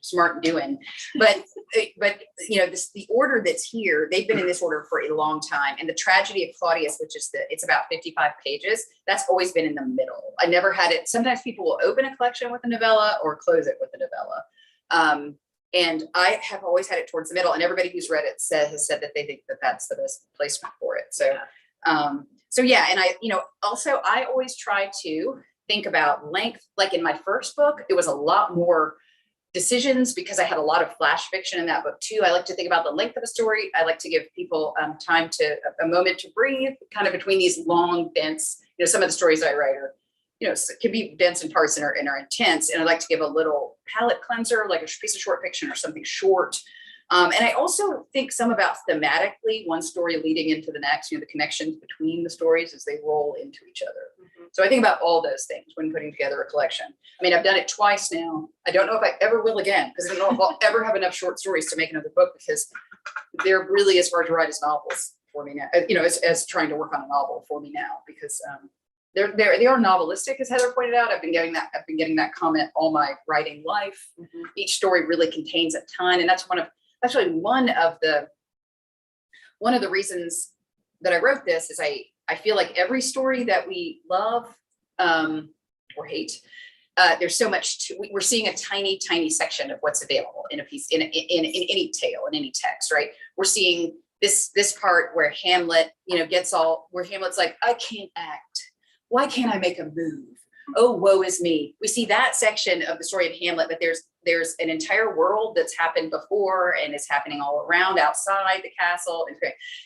smart doing. But the order that's here, they've been in this order for a long time. And the Tragedy of Claudius, which is it's about 55 pages, that's always been in the middle. I never had it. Sometimes people will open a collection with a novella or close it with a novella. And I have always had it towards the middle, and everybody who's read it has said that they think that that's the best placement for it. So, yeah. And I always try to think about length. Like in my first book, it was a lot more decisions because I had a lot of flash fiction in that book too. I like to think about the length of a story. I like to give people time a moment to breathe, kind of between these long, dense, some of the stories I write are, can be dense in parts and are intense. And I like to give a little palate cleanser, like a piece of short fiction or something short. And I also think some about thematically, one story leading into the next, the connections between the stories as they roll into each other. Mm-hmm. So I think about all those things when putting together a collection. I mean, I've done it twice now. I don't know if I ever will again, because I don't know if I'll ever have enough short stories to make another book, because they're really as hard to write as novels for me now, as trying to work on a novel for me now, because they are novelistic, as Heather pointed out. I've been getting that comment all my writing life. Mm-hmm. Each story really contains a ton, and that's actually one of the reasons that I wrote this is I feel like every story that we love or hate, there's so much we're seeing a tiny section of what's available in a piece, in any tale, in any text, right? We're seeing this part where Hamlet, where Hamlet's like, I can't act. Why can't I make a move? Oh, woe is me. We see that section of the story of Hamlet, but there's an entire world that's happened before and is happening all around outside the castle.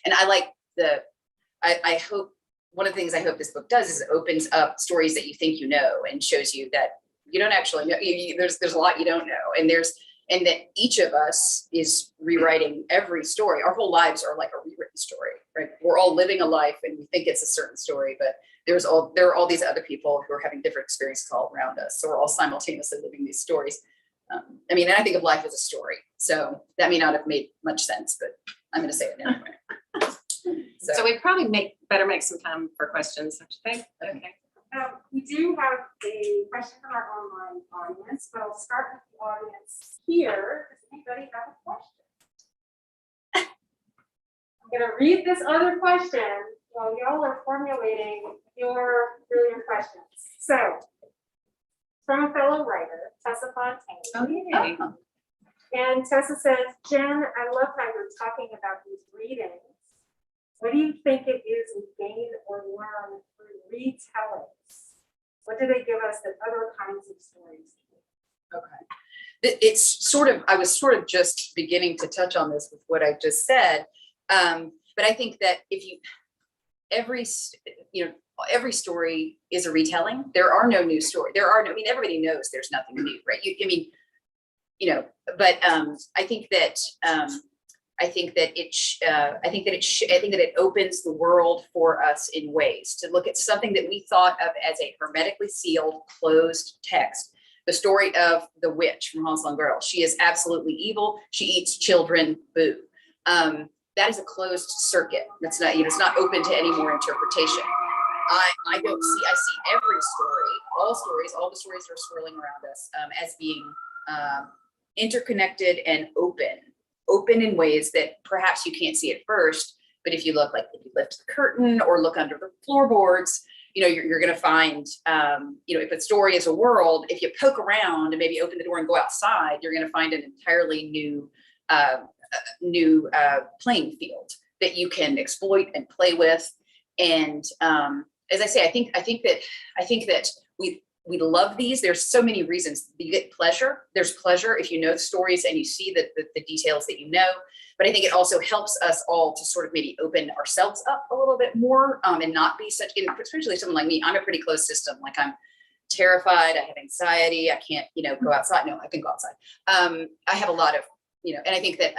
And I hope one of the things I hope this book does is it opens up stories that you think and shows you that you don't actually know. There's a lot you don't know, and that each of us is rewriting every story. Our whole lives are like a rewritten story, right? We're all living a life and we think it's a certain story, but there are all these other people who are having different experiences all around us. So we're all simultaneously living these stories. And I think of life as a story. So that may not have made much sense, but I'm going to say it anyway. So we probably better make some time for questions, don't you think? Okay. We do have a question from our online audience, but I'll start with the audience here. Does anybody have a question? I'm going to read this other question while y'all are formulating your brilliant questions. So, from a fellow writer, Tessa Fontaine. Oh, yay. And Tessa says, Jen, I love how you're talking about these readings. What do you think it is we gain or learn through retellings? What do they give us that other kinds of stories do? Okay. It's sort of, I was sort of just beginning to touch on this with what I just said. But I think that if you, every story is a retelling. There are no new stories. I mean, everybody knows there's nothing new, right? But I think that it opens the world for us in ways to look at something that we thought of as a hermetically sealed, closed text. The story of the witch from Hansel and Gretel. She is absolutely evil. She eats children. Boo. That is a closed circuit. That's not, it's not open to any more interpretation. I see every story, all the stories that are swirling around us as being interconnected and open in ways that perhaps you can't see at first. But if you lift the curtain or look under the floorboards, you're going to find, if a story is a world, if you poke around and maybe open the door and go outside, you're going to find an entirely new playing field that you can exploit and play with. And as I say, I think that we love these. There's so many reasons. You get pleasure. There's pleasure if you know the stories and you see the details that you know. But I think it also helps us all to sort of maybe open ourselves up a little bit more and not be such, especially someone like me, I'm a pretty closed system. Like I'm terrified. I have anxiety. I can't, go outside. No, I can go outside. I have a lot of, and I think that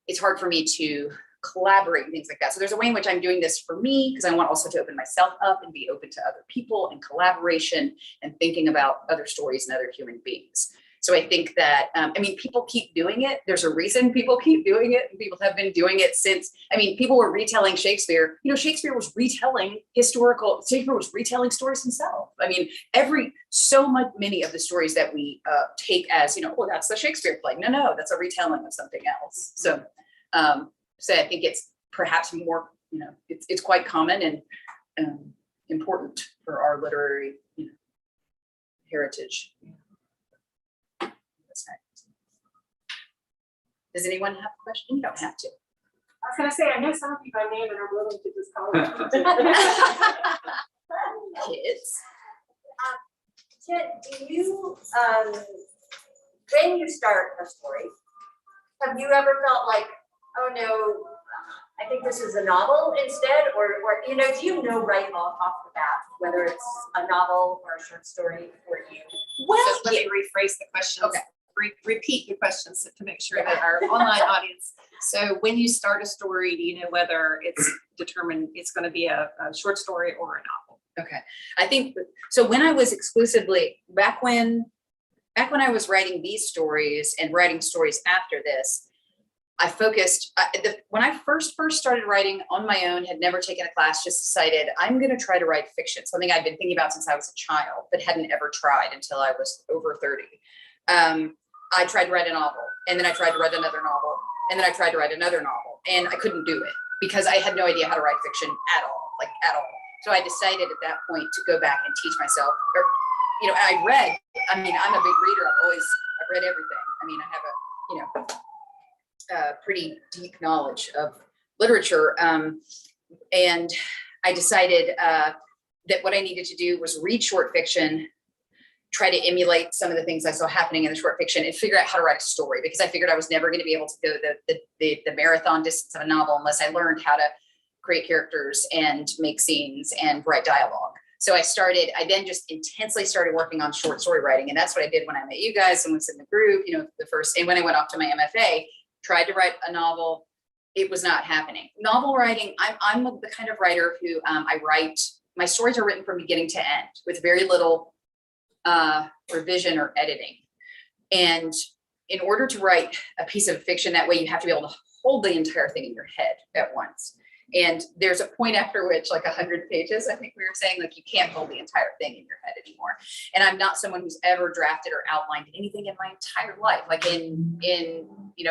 it's hard for me to collaborate and things like that. So there's a way in which I'm doing this for me because I want also to open myself up and be open to other people and collaboration and thinking about other stories and other human beings. So I think that, people keep doing it. There's a reason people keep doing it, and people have been doing it since, people were retelling Shakespeare. Shakespeare was retelling stories himself. Many of the stories that we take as, that's the Shakespeare play. No, that's a retelling of something else. So I think it's perhaps more, it's quite common and important for our literary heritage. Does anyone have a question? You don't have to. I was going to say, I know some of you by name and I'm willing to just call it. Kids. Jen, do you, when you start a story, have you ever felt like, oh no, I think this is a novel instead, or do you know right off the bat whether it's a novel or a short story for you? Well, so let me rephrase the question. Okay. Repeat the questions to make sure that our online audience. So when you start a story, do you know whether it's determined it's going to be a short story or a novel? Okay. I think so. When I was exclusively back when I was writing these stories and writing stories after this, I focused when I first started writing on my own, had never taken a class, just decided I'm going to try to write fiction, something I'd been thinking about since I was a child, but hadn't ever tried until I was over 30. I tried to write a novel, and then I tried to write another novel, and then I tried to write another novel, and I couldn't do it because I had no idea how to write fiction at all. So I decided at that point to go back and teach myself, I read, I'm a big reader. I've read everything. I have a pretty deep knowledge of literature. And I decided that what I needed to do was read short fiction, try to emulate some of the things I saw happening in the short fiction, and figure out how to write a story, because I figured I was never going to be able to go the marathon distance of a novel unless I learned how to create characters and make scenes and write dialogue. So I then just intensely started working on short story writing. And that's what I did when I met you guys and was in the group, and when I went off to my MFA, tried to write a novel. It was not happening. Novel writing, I'm the kind of writer who my stories are written from beginning to end with very little revision or editing. And in order to write a piece of fiction that way, you have to be able to hold the entire thing in your head at once. And there's a point after which, 100 pages, I think we were saying, you can't hold the entire thing in your head anymore. And I'm not someone who's ever drafted or outlined anything in my entire life. In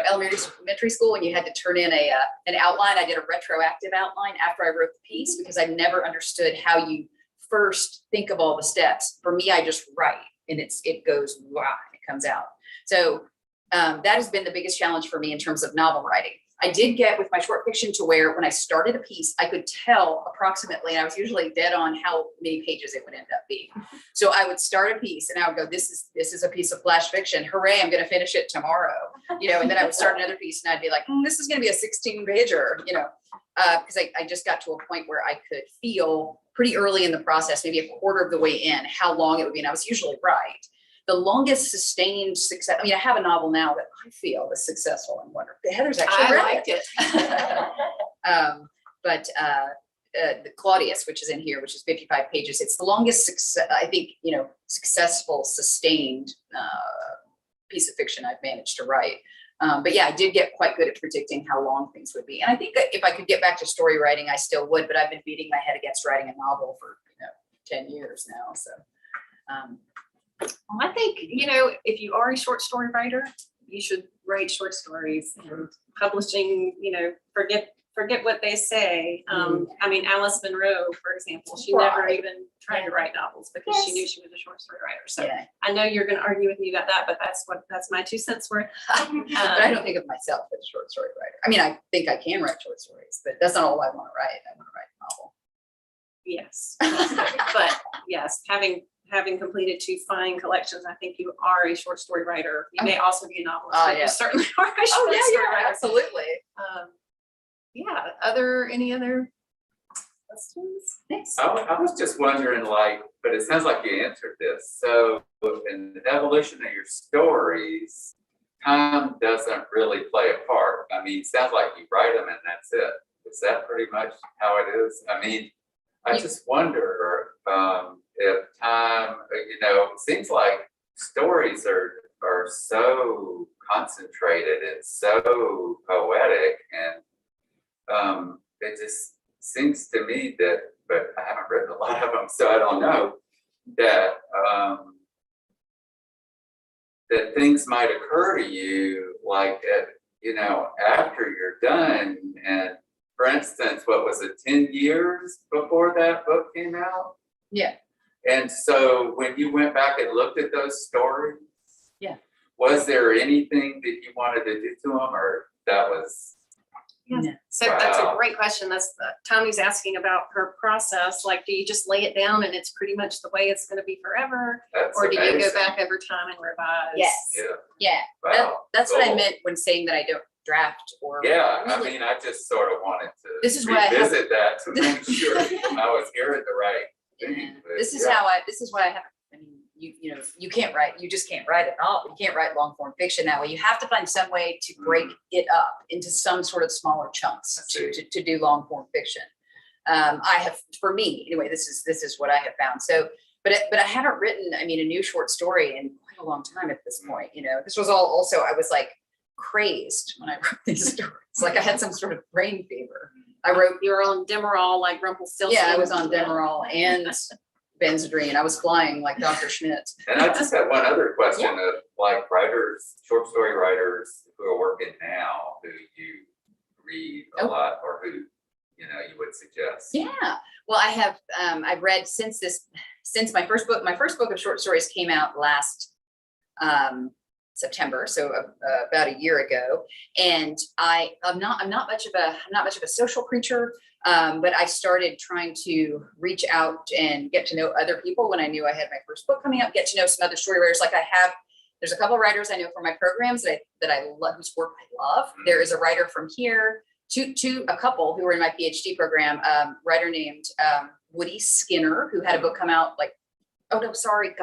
elementary school, when you had to turn in an outline, I did a retroactive outline after I wrote the piece, because I never understood how you first think of all the steps. For me, I just write, and it goes, wow, it comes out. So that has been the biggest challenge for me in terms of novel writing. I did get with my short fiction to where when I started a piece, I could tell approximately, and I was usually dead on how many pages it would end up being. So I would start a piece and I would go, this is a piece of flash fiction. Hooray, I'm going to finish it tomorrow. And then I would start another piece and I'd be like, this is going to be a 16-pager, because I just got to a point where I could feel pretty early in the process, maybe a quarter of the way in, how long it would be. And I was usually right. The longest sustained success, I have a novel now that I feel is successful and wonderful. Heather's actually read liked it. But the Claudius, which is in here, which is 55 pages, it's the longest success, I think, successful, sustained piece of fiction I've managed to write. But yeah, I did get quite good at predicting how long things would be. And I think that if I could get back to story writing, I still would, but I've been beating my head against writing a novel for 10 years now. So I think, if you are a short story writer, you should write short stories, and publishing, forget what they say. Alice Munro, for example, she never even tried to write novels because she knew she was a short story writer. So I know you're going to argue with me about that, but that's my 2 cents worth. But I don't think of myself as a short story writer. I think I can write short stories, but that's not all I want to write. I want to write a novel. Yes. But yes, having completed 2 fine collections, I think you are a short story writer. You may also be a novelist, but you certainly are a short story writer. Absolutely. Any other questions? Thanks. I was just wondering, but it sounds like you answered this. So in the evolution of your stories, time doesn't really play a part. It sounds like you write them and that's it. Is that pretty much how it is? I just wonder if time, it seems like stories are so concentrated and so poetic, and it just seems to me that, but I haven't read a lot of them, so I don't know, that that things might occur to you after you're done. And for instance, what was it, 10 years before that book came out? Yeah. And so when you went back and looked at those stories, was there anything that you wanted to do to them, or that was? Yeah. So that's a great question. Tommy's asking about her process. Do you just lay it down and it's pretty much the way it's going to be forever? That's or do amazing. you go back over time and revise? Yes. Yeah. Wow. That's what I meant when saying that I don't draft or. Yeah, I just sort of wanted to This is why revisit that to make sure I was hearing the right thing. This is why I have. You can't write. You just can't write it all. You can't write long form fiction that way. You have to find some way to break it up into some sort of smaller chunks to do long form fiction. For me anyway. This is what I have found. So, but I haven't written. A new short story in quite a long time at this point. This was all also. I was crazed when I wrote these stories. I had some sort of brain fever. You were on Demerol like Rumpelstiltskin. Yeah, I was on Demerol and Benzedrine. I was flying like Dr. Schmidt. And I just had one other question of writers, short story writers who are working now, who you read a lot, or who you would suggest. Yeah. Well, I have I've read since my first book. My first book of short stories came out last September, so about a year ago. And I'm not much of a social creature. But I started trying to reach out and get to know other people when I knew I had my first book coming up, get to know some other story writers. There's a couple of writers I know from my programs that I love, whose work I love. There is a writer from here, a couple who were in my PhD program, writer named Woody Skinner, who had a book come out I'm sorry,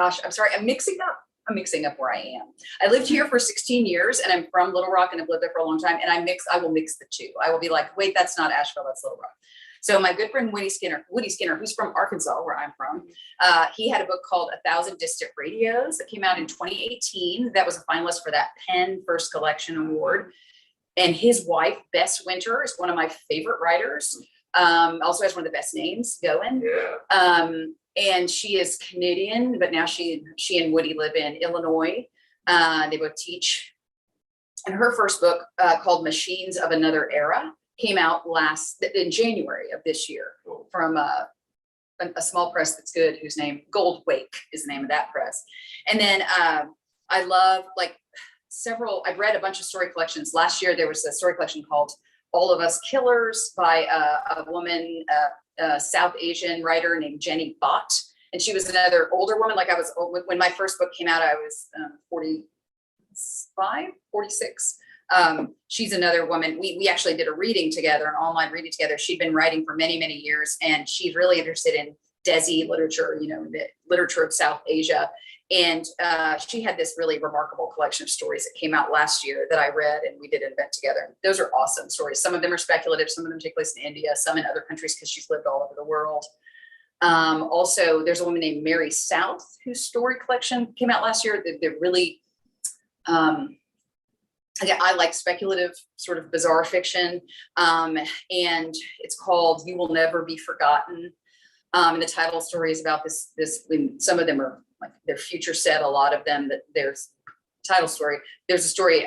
I'm mixing up where I am. I lived here for 16 years and I'm from Little Rock and I've lived there for a long time, and I will mix the two. I will be like, wait, that's not Asheville, that's Little Rock. So my good friend Woody Skinner, who's from Arkansas, where I'm from, he had a book called 1,000 Distant Radios that came out in 2018. That was a finalist for that Penn First Collection Award. And his wife, Bess Winter, is one of my favorite writers. Also has one of the best names going. Yeah. And she is Canadian, but now she and Woody live in Illinois. They both teach. And her first book, called Machines of Another Era, came out in January of this year from a small press that's good, whose name Goldwake is the name of that press. And then I love I've read a bunch of story collections. Last year, there was a story collection called All of Us Killers by a woman, South Asian writer named Jenny Bott. And she was another older woman. Like when my first book came out, I was 46. She's another woman. We actually did a reading together, an online reading together. She'd been writing for many, many years, and she's really interested in Desi literature, the literature of South Asia. And she had this really remarkable collection of stories that came out last year that I read, and we did an event together. Those are awesome stories. Some of them are speculative, some of them take place in India, some in other countries because she's lived all over the world. Also, there's a woman named Mary South whose story collection came out last year. They're really, again, I like speculative, sort of bizarre fiction, and it's called You Will Never Be Forgotten. And the title story is about this, some of them are like they're future set, a lot of them, that there's title story. There's a story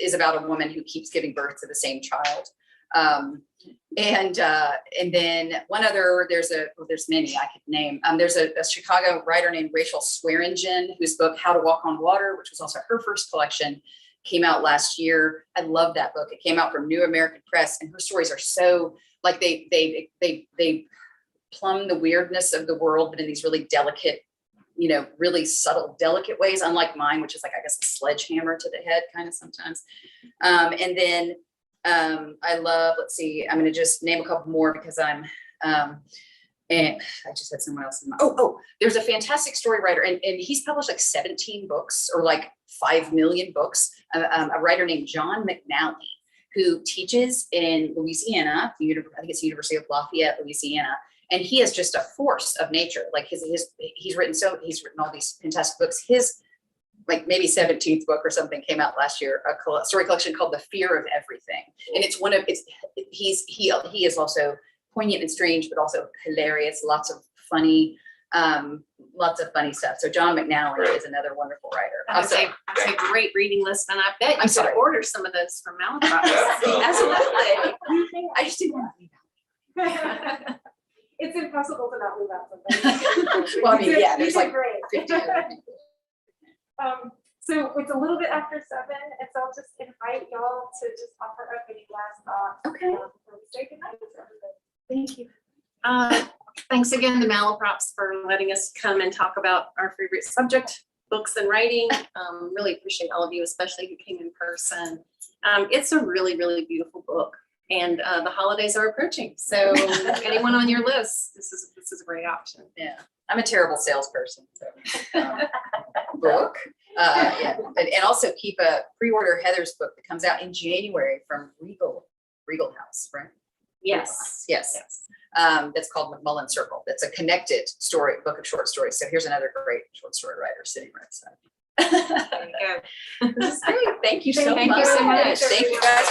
is about a woman who keeps giving birth to the same child. And then one other, there's many I could name. There's a Chicago writer named Rachel Swearingen, whose book, How to Walk on Water, which was also her first collection, came out last year. I love that book. It came out from New American Press, and her stories are so like they plumb the weirdness of the world, but in these really delicate, really subtle, delicate ways, unlike mine, which is like, I guess, a sledgehammer to the head kind of sometimes. And then I love, let's see, I'm going to just name a couple more because and I just had someone else in mind. There's a fantastic story writer, and he's published like 17 books or like 5 million books, a writer named John McNally, who teaches in Louisiana, I think it's the University of Lafayette, Louisiana. And he is just a force of nature. Like he's written all these fantastic books. His like maybe 17th book or something came out last year, a story collection called The Fear of Everything. And it's he is also poignant and strange, but also hilarious. Lots of funny stuff. So John McNally is another wonderful writer. That's a great reading list, and I bet you should order some of those from Malaprop. Absolutely. I just didn't want to leave out. It's impossible to not leave out something. Well, I mean, yeah, there's like great. 50 other people. So it's a little bit after 7, and so I'll just invite y'all to just offer up any last thoughts. Okay. Before we say goodnight to everybody. Thank you. Thanks again to Malaprops for letting us come and talk about our favorite subject, books and writing. Really appreciate all of you, especially who came in person. It's a really, really beautiful book. And the holidays are approaching. So anyone on your list, this is a great option. Yeah, I'm a terrible salesperson. So book, yeah, and also pre-order Heather's book that comes out in January from Regal House, right? Yes. That's called McMullen Circle. That's a connected book of short stories. So here's another great short story writer sitting right beside. There you go. This is great. Thank you so much. Thank you so much. Thank you guys.